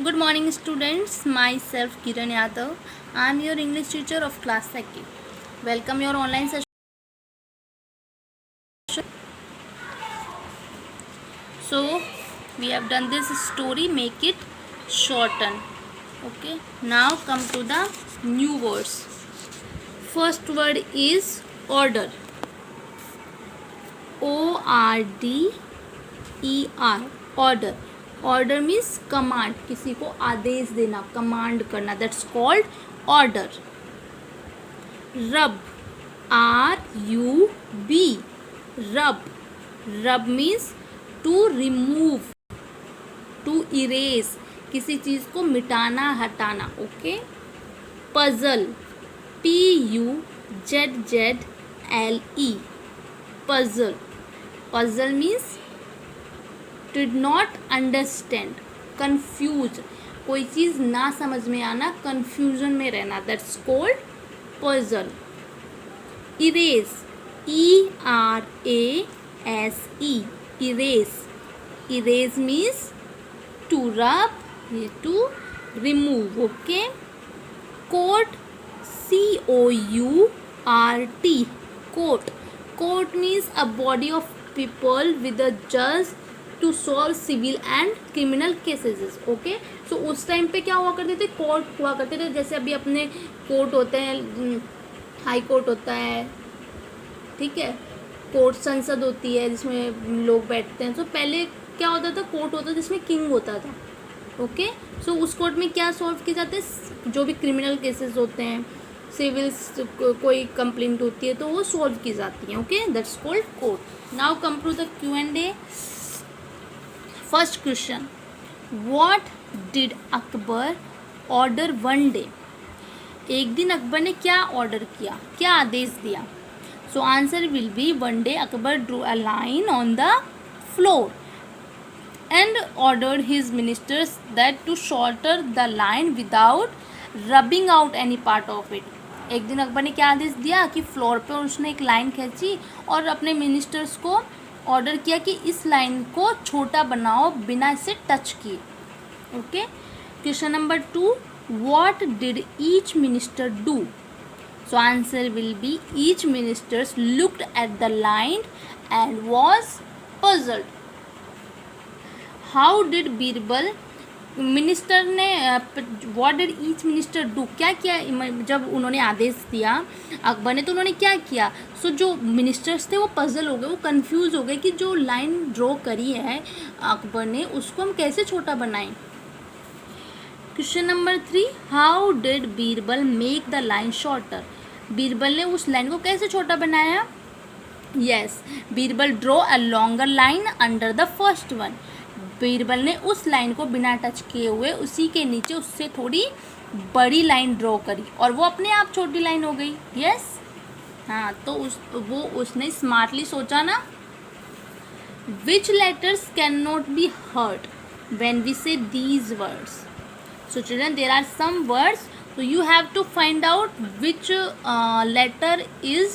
Good morning, students. Myself Kiran Yadav. I am your English teacher of class 2nd. Welcome your online session. So we have done this story. Make it shorten. Okay. Now come to the new words. First word is order. ORDER. Order. Order means command. किसी को आदेश देना, command करना. That's called order. Rub. RUB. Rub. Rub means to remove, to erase. किसी चीज़ को मिटाना, हटाना. Okay. Puzzle. PUZZLE. Puzzle. Puzzle means did not understand, confused. कोई चीज़ ना समझ में आना, confusion में रहना. That's called puzzle. Erase. ERASE. Erase. Erase means to rub, to remove. Okay. Court. COURT. Court. Court means a body of people with a judge to solve civil and criminal cases. Okay. So उस time पे क्या हुआ करते थे, court हुआ करते थे. जैसे अभी अपने कोर्ट होते हैं, हाई कोर्ट होता है, ठीक है, कोर्ट संसद होती है जिसमें लोग बैठते हैं. तो पहले क्या होता था, कोर्ट होता था जिसमें किंग होता था. ओके. सो उस कोर्ट में क्या सॉल्व किए जाते हैं, जो भी क्रिमिनल केसेस होते हैं, सिविल कोई कंप्लेंट होती है तो वो सॉल्व की जाती है. Okay. That's called court. Now come to the Q&A. First question, what did Akbar order one day. एक दिन अकबर ने क्या ऑर्डर किया, क्या आदेश दिया. सो answer will B one day Akbar drew a line on the floor and ordered his ministers that to shorter the line without rubbing out any part of it. एक दिन अकबर ने क्या आदेश दिया कि फ्लोर पे उसने एक लाइन खींची और अपने मिनिस्टर्स को ऑर्डर किया कि इस लाइन को छोटा बनाओ बिना इसे टच किए. Okay. Question number 2, what did each minister do. So answer will be each ministers looked at the line and was puzzled. How did Birbal, minister ने what did each minister do, क्या किया जब उन्होंने आदेश दिया अकबर ने तो उन्होंने क्या किया. सो जो मिनिस्टर्स थे वो पजल हो गए, वो कंफ्यूज हो गए कि जो लाइन ड्रॉ करी है अकबर ने उसको हम कैसे छोटा बनाएं. Question number 3, how did Birbal make the line shorter. Birbal ने उस लाइन को कैसे छोटा बनाया. Yes, Birbal draw a longer line under the first one. Birbal ने उस लाइन को बिना टच किए हुए उसी के नीचे उससे थोड़ी बड़ी लाइन ड्रॉ करी और वो अपने आप छोटी लाइन हो गई. यस. हाँ, तो उसने स्मार्टली सोचा ना. Which letters can not be heard when we say these words. So children, there are some words, so you have to find out which letter is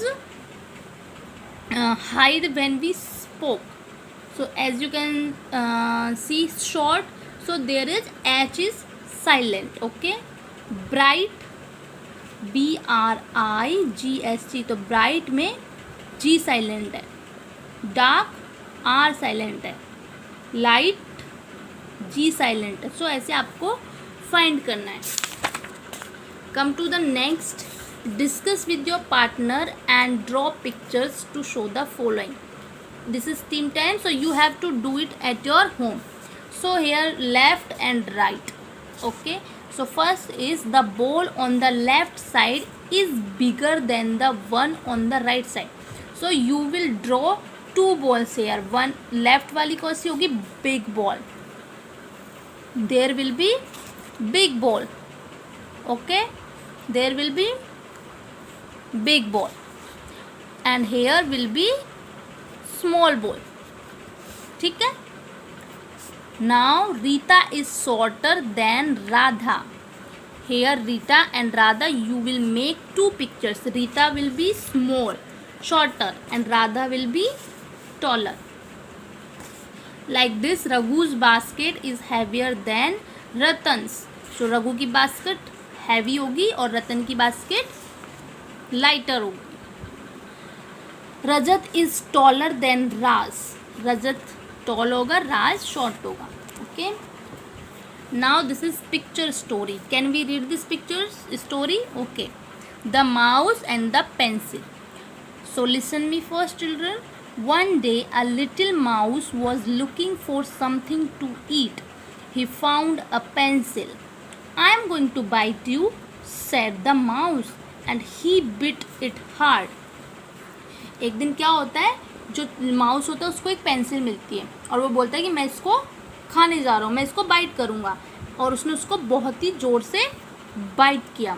hide when we spoke. So as you can see short, so there is H is silent. Okay. Bright, BRIGHT, तो bright में G silent है. Dark, R silent है. Light, G silent है. So ऐसे आपको find करना है. Come to the next. Discuss with your partner and draw pictures to show the following. This is team time, so you have to do it at your home. So here left and right. Okay. So first is the ball on the left side is bigger than the one on the right side. So you will draw two balls here. One left वाली कौन सी होगी, big ball. There will be big ball. Okay. There will be big ball and here will be small ball. ठीक है. Now Rita is shorter than Radha. Here Rita and Radha, you will make two pictures. Rita will be small, shorter, and Radha will be taller. Like this, Raghu's basket is heavier than रतन्स। सो रघु की basket heavy होगी और रतन की basket lighter होगी। Rajat is taller than Raj. Rajat tall होगा, Raj short होगा। Okay, now this is picture story. Can we read this picture story? Okay, the mouse and the pencil. So listen me first, children. One day a little mouse was looking for something to eat. He found a pencil. I am going to bite you, said the mouse, and he bit it hard. एक दिन क्या होता है, जो mouse होता है उसको एक पेंसिल मिलती है और वो बोलता है कि मैं इसको खाने जा रहा हूँ, मैं इसको बाइट करूँगा, और उसने उसको बहुत ही ज़ोर से बाइट किया.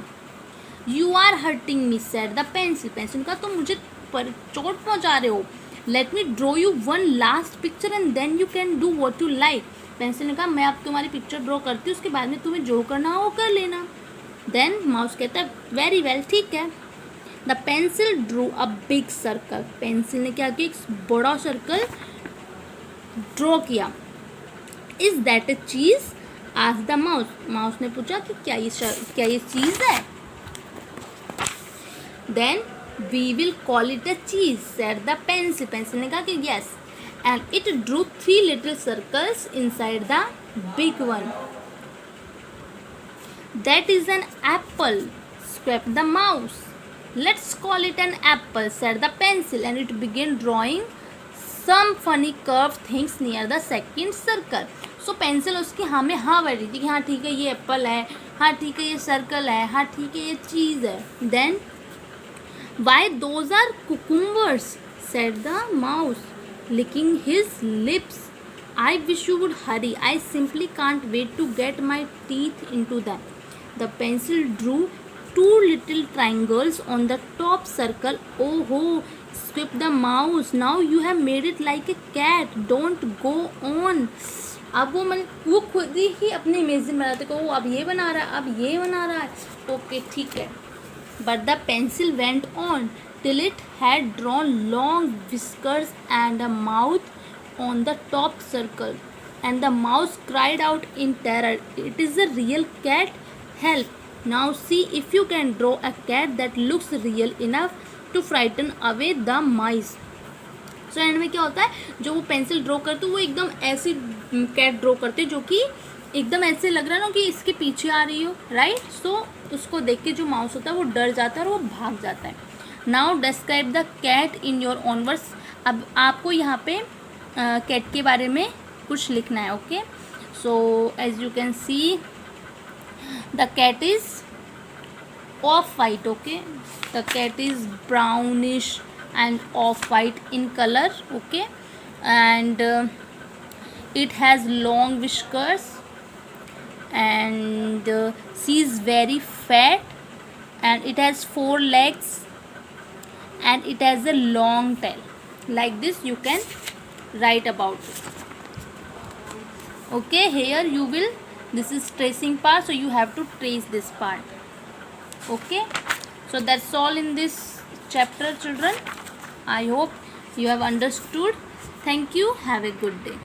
You are hurting me, said the pencil. Pencil का तुम मुझे पर चोट पहुंचा रहे हो. Let me draw you one last picture and then you can do what you like. Pencil ने कहा मैं अब तुम्हारी पिक्चर ड्रॉ करती हूँ, उसके बाद में तुम्हें जो करना हो वो कर लेना. देन माउस कहता है वेरी वेल, ठीक है. The pencil drew a big circle. Pencil ने क्या किया, एक बड़ा सर्कल ड्रॉ किया. इज दैट अ चीज, आस्क्ड द माउस. माउस ने पूछा कि क्या ये चीज़ है. Then we will call it a cheese, said the pencil. Pencil ने कहा कि yes, and it drew 3 little circles inside the big one. That is an apple, squawked the mouse. Let's call it an apple, said the pencil, and it began drawing some funny curved things near the second circle. So pencil उसकी हाँ में हाँ बैठी थी कि हाँ ठीक है ये एप्पल है, हाँ ठीक है ये सर्कल है, हाँ ठीक है ये चीज़ है. Then why those are cucumbers, said the mouse, licking his lips. I wish you would hurry. I simply can't wait to get my teeth into them. The pencil drew 2 little triangles on the top circle. Oh ho, squeaked the mouse. Now you have made it like a cat. Don't go on. अब वो खुद ही अपनी imagine बनाते को, अब ये बना रहा है, अब ये बना रहा है. ओके ठीक है. But the pencil went on till it had drawn long whiskers and a mouth on the top circle. And the mouse cried out in terror, "It is a real cat! Help! Now see if you can draw a cat that looks real enough to frighten away the mice." So and में क्या होता है, जो वो pencil draw करते वो एकदम ऐसी कैट ड्रॉ करते जो कि एकदम ऐसे लग रहा है ना कि इसके पीछे आ रही हो, राइट. सो उसको देख के जो माउस होता है वो डर जाता है और वो भाग जाता है. Now describe the cat in your own words. अब आपको यहाँ पे कैट के बारे में कुछ लिखना है. Okay, so as you can see the cat is off white. Okay, the cat is brownish and off white in color. Okay, and it has long whiskers, and she is very fat, and it has 4 legs, and it has a long tail. Like this you can write about it. Okay, here you will, this is tracing part, so you have to trace this part. Okay, so that's all in this chapter, children. I hope you have understood. Thank you. Have a good day.